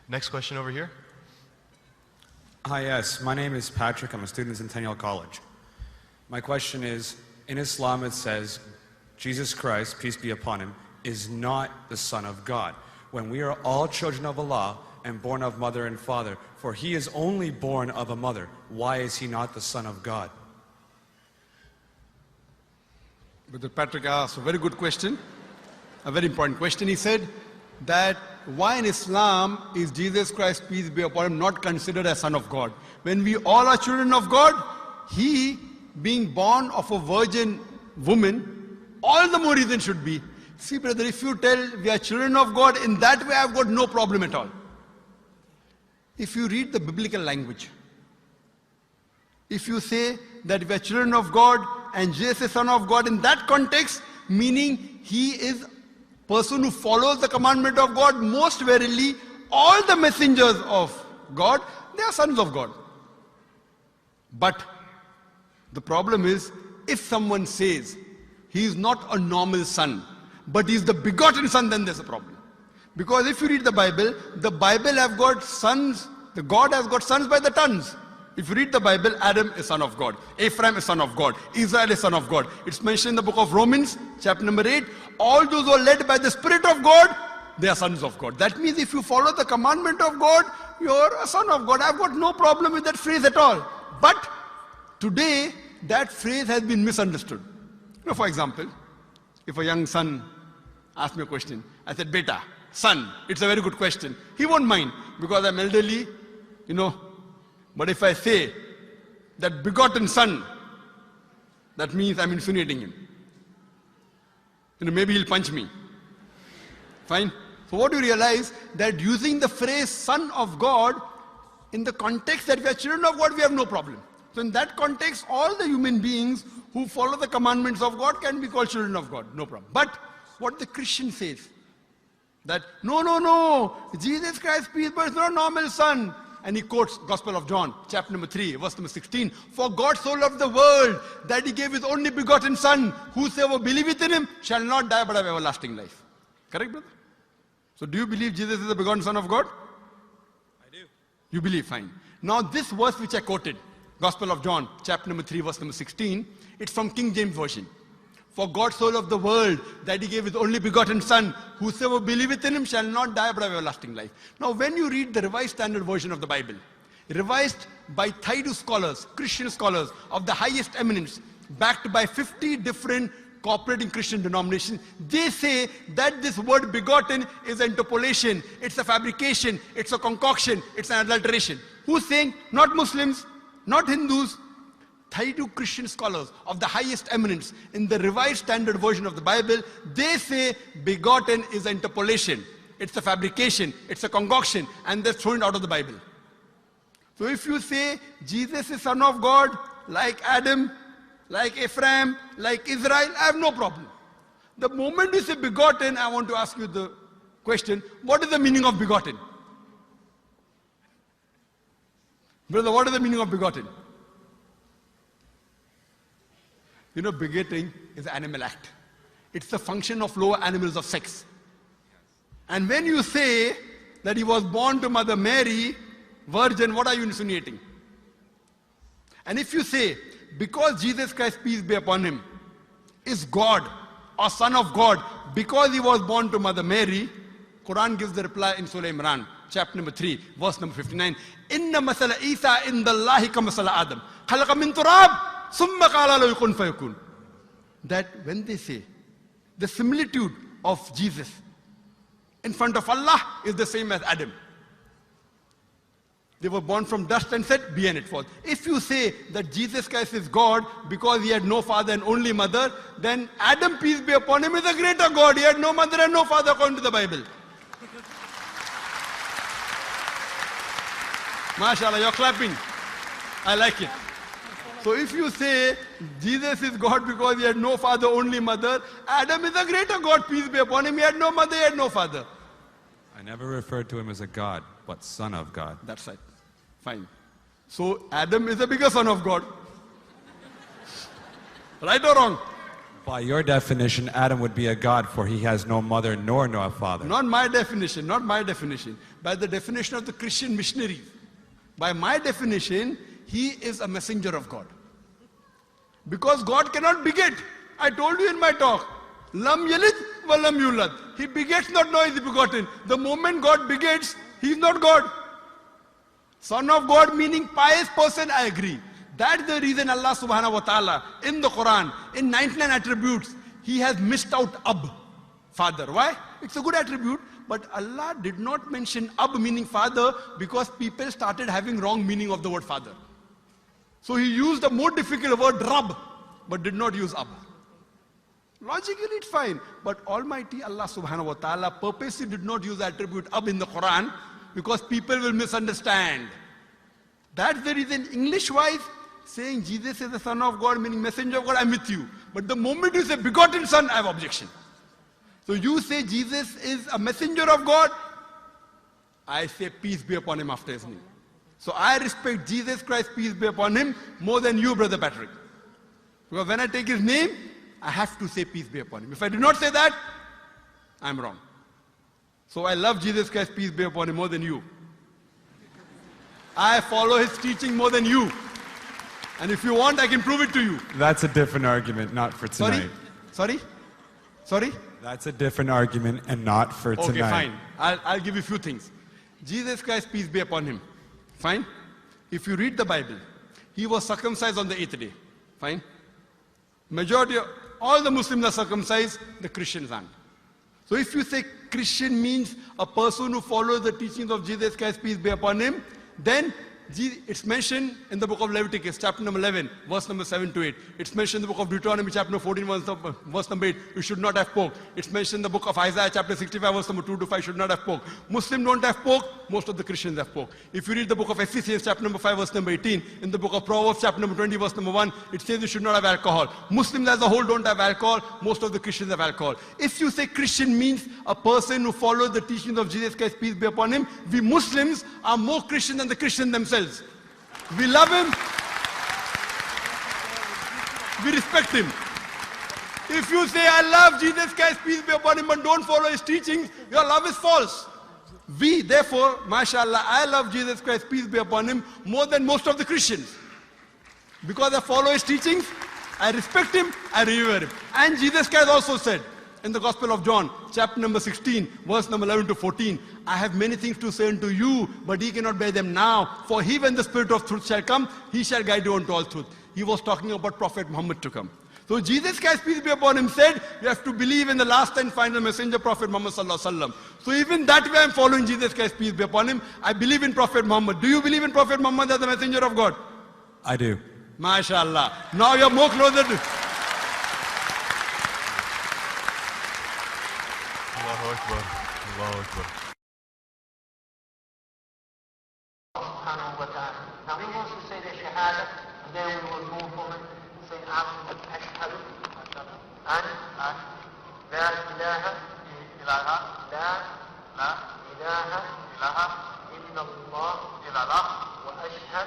Next question over here. Hi, yes. My name is Patrick. I'm a student at Centennial College. My question is, in Islam it says, Jesus Christ, peace be upon him, is not the Son of God. When we are all children of Allah and born of mother and father, for he is only born of a mother, why is he not the Son of God? Brother Patrick asked a very good question, a very important question. He said that why in Islam is Jesus Christ, peace be upon him, not considered as Son of God? When we all are children of God, he being born of a virgin woman, all the more reason should be. See brother, if you tell we are children of God, in that way I've got no problem at all. If you read the biblical language, if you say that we are children of God and Jesus is Son of God, in that context, meaning he is person who follows the commandment of God, most verily all the messengers of God, they are sons of God. But the problem is, if someone says he is not a normal son, but he is the begotten son, then there's a problem. Because if you read the Bible have got sons, the God has got sons by the tons. If you read the Bible, Adam is son of God, Ephraim is son of God, Israel is son of God. It's mentioned in the book of Romans, chapter number 8, all those who are led by the Spirit of God, they are sons of God. That means if you follow the commandment of God, you're a son of God. I've got no problem with that phrase at all. But today, that phrase has been misunderstood. You know, for example, if a young son asks me a question, I said, Beta, son, it's a very good question. He won't mind because I'm elderly, you know. But if I say that begotten son, that means I'm insinuating him. You know, maybe he'll punch me. Fine. So what do you realize? That using the phrase son of God, in the context that we are children of God, we have no problem. So in that context, all the human beings who follow the commandments of God can be called children of God. No problem. But what the Christian says, that no, Jesus Christ, peace be upon him, is not a normal son. And he quotes Gospel of John, chapter number 3, verse number 16. For God so loved the world that he gave his only begotten son. Whosoever believeth in him shall not die but have everlasting life. Correct, brother? So do you believe Jesus is the begotten son of God? I do. You believe, fine. Now this verse which I quoted, Gospel of John, chapter number 3, verse number 16, it's from King James Version. For God so loved the world that he gave his only begotten son. Whosoever believeth in him shall not die but have everlasting life. Now when you read the Revised Standard Version of the Bible, revised by Thaidu scholars, Christian scholars of the highest eminence, backed by 50 different cooperating Christian denominations, they say that this word begotten is an interpolation, it's a fabrication, it's a concoction, it's an adulteration. Who's saying? Not Muslims, not Hindus. Thaidu Christian scholars of the highest eminence in the Revised Standard Version of the Bible, they say begotten is an interpolation. It's a fabrication, it's a concoction, and they're throwing it out of the Bible. So if you say Jesus is Son of God, like Adam, like Ephraim, like Israel, I have no problem. The moment you say begotten, I want to ask you the question, what is the meaning of begotten? Brother, what is the meaning of begotten? You know, begetting is an animal act. It's the function of lower animals of sex. And when you say that he was born to Mother Mary, virgin, what are you insinuating? And if you say, because Jesus Christ, peace be upon him, is God or Son of God, because he was born to Mother Mary, Quran gives the reply in Surah Imran, chapter number 3, verse number 59. Inna masala Isa indallahi ka masala Adam. Khalaqa min turab. That when they say the similitude of Jesus in front of Allah is the same as Adam. They were born from dust and said, be and it was. If you say that Jesus Christ is God because he had no father and only mother, then Adam, peace be upon him, is a greater God. He had no mother and no father according to the Bible. MashaAllah, you're clapping. I like it. So if you say Jesus is God because he had no father, only mother, Adam is a greater God, peace be upon him. He had no mother, he had no father. I never referred to him as a God, but Son of God. That's right. Fine. So Adam is a bigger son of God. Right or wrong? By your definition, Adam would be a god, for he has no mother nor no father. Not my definition, not my definition. By the definition of the Christian missionary. By my definition, he is a messenger of God. Because God cannot beget. I told you in my talk. Lam yalid wa lam yulad. He begets not, nor is he begotten. The moment God begets, he is not God. Son of God meaning pious person, I agree. That's the reason Allah subhanahu wa ta'ala in the Quran, in 99 attributes, he has missed out Ab, father. Why? It's a good attribute, but Allah did not mention Ab meaning father because people started having wrong meaning of the word father. So he used a more difficult word Rab, but did not use Ab. Logically it's fine, but Almighty Allah subhanahu wa ta'ala purposely did not use the attribute Ab in the Quran because people will misunderstand. That's the reason English-wise, saying Jesus is the Son of God, meaning messenger of God, I'm with you. But the moment you say begotten Son, I have objection. So you say Jesus is a messenger of God, I say peace be upon him after his name. So I respect Jesus Christ, peace be upon him, more than you, Brother Patrick. Because when I take his name, I have to say peace be upon him. If I do not say that, I'm wrong. So I love Jesus Christ, peace be upon him, more than you. I follow his teaching more than you. And if you want, I can prove it to you. That's a different argument, not for tonight. Sorry? That's a different argument and not for tonight. Okay, fine. I'll give you a few things. Jesus Christ, peace be upon him. Fine? If you read the Bible, he was circumcised on the 8th day. Fine? Majority of all the Muslims are circumcised, the Christians aren't. So if you say Christian means a person who follows the teachings of Jesus Christ, peace be upon him, then it's mentioned in the book of Leviticus, chapter number 11, verse number 7 to 8. It's mentioned in the book of Deuteronomy, chapter number 14, verse number 8, you should not have pork. It's mentioned in the book of Isaiah, chapter 65, verse number 2 to 5, should not have pork. Muslims don't have pork, most of the Christians have pork. If you read the book of Ephesians, chapter number 5, verse number 18, in the book of Proverbs, chapter number 20, verse number 1, it says you should not have alcohol. Muslims as a whole don't have alcohol, most of the Christians have alcohol. If you say Christian means a person who follows the teachings of Jesus Christ, peace be upon him, we Muslims are more Christian than the Christians themselves. We love him. We respect him. If you say, I love Jesus Christ, peace be upon him, and don't follow his teachings, your love is false. We, therefore, mashallah, I love Jesus Christ, peace be upon him, more than most of the Christians. Because I follow his teachings, I respect him, I revere him. And Jesus Christ also said, in the Gospel of John, chapter number 16, verse number 11 to 14, I have many things to say unto you, but ye cannot bear them now. For he, when the Spirit of truth shall come, he shall guide you unto all truth. He was talking about Prophet Muhammad to come. So Jesus Christ, peace be upon him, said, you have to believe in the last and final messenger, Prophet Muhammad sallallahu alaihi wasallam. So even that way I'm following Jesus Christ, peace be upon him. I believe in Prophet Muhammad. Do you believe in Prophet Muhammad as the messenger of God? I do. MashaAllah. Now you're more closer to... Allahu Akbar. Allahu Akbar. Subhanahu wa ta'ala. Now he wants to say the Shahada, and then we will move on and say Ashhadu an la ilaha illallah wa ashhad